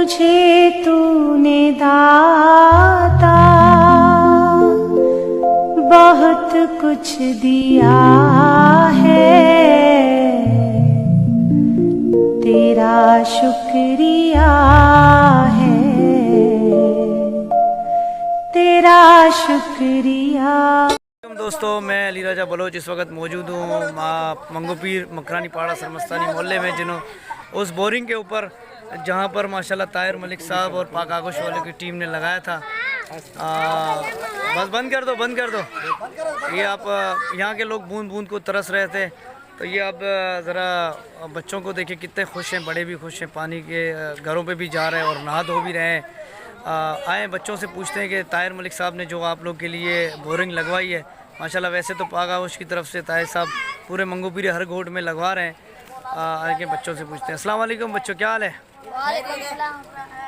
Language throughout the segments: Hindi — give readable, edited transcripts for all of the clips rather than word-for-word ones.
मुझे तूने दाता बहुत कुछ दिया है, तेरा शुक्रिया है, तेरा शुक्रिया। दोस्तों, मैं अली राजा बलोच इस वक्त मौजूद हूँ मंगोपीर मकरानी पाड़ा सरमस्तानी मोहल्ले में, जिन्हों उस बोरिंग के ऊपर जहाँ पर माशाल्लाह ताहिर मलिक साहब और पाक आगोश वालों की टीम ने लगाया था। बस बंद कर दो, बंद कर दो। ये आप यहाँ के लोग बूंद बूंद को तरस रहे थे, तो ये आप ज़रा बच्चों को देखिए कितने खुश हैं, बड़े भी खुश हैं, पानी के घरों पे भी जा रहे हैं और नहा धो भी रहे हैं। आए बच्चों से पूछते हैं कि ताहिर मलिक साहब ने जो आप लोग के लिए बोरिंग लगवाई है, माशाल्लाह वैसे तो पाक आगोश की तरफ से ताहिर साहब पूरे मंगोपीर हर गोट में लगवा रहे हैं। आगे बच्चों से पूछते हैं। अस्सलाम वालेकुम बच्चों, क्या हाल है?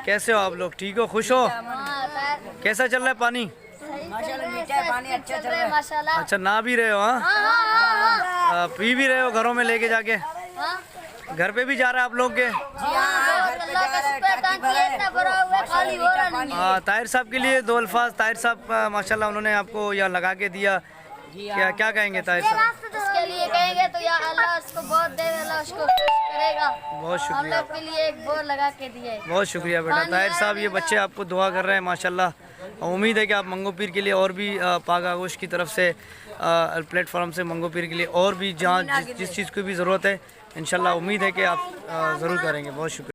कैसे हो आप लोग? ठीक हो, खुश हो? कैसा चल रहा है पानी? अच्छा चल रहा है माशाल्लाह। अच्छा, ना भी रहे हो? हाँ, पी भी रहे हो घरों में लेके जाके? घर पे भी जा रहा है आप लोग के? ताहिर साहब के लिए दो अल्फाज। ताहिर साहब माशाल्लाह उन्होंने आपको यहाँ लगा के दिया, क्या कहेंगे ताहिर साहब? इसके लिए कहेंगे तो या अल्लाह उसको बहुत दे, अल्लाह उसको खुश करेगा। बहुत शुक्रिया, हम लोग के लिए एक बोर लगा के दिए। बहुत शुक्रिया बेटा। ताहिर साहब, ये बच्चे आपको दुआ कर रहे हैं माशाल्लाह। उम्मीद है कि आप मंगोपीर के लिए और भी पाक आगोश की तरफ से प्लेटफॉर्म से मंगोपीर के लिए और भी जहाँ जिस चीज़ की भी ज़रूरत है, इंशाल्लाह उम्मीद है कि आप ज़रूर करेंगे। बहुत शुक्रिया।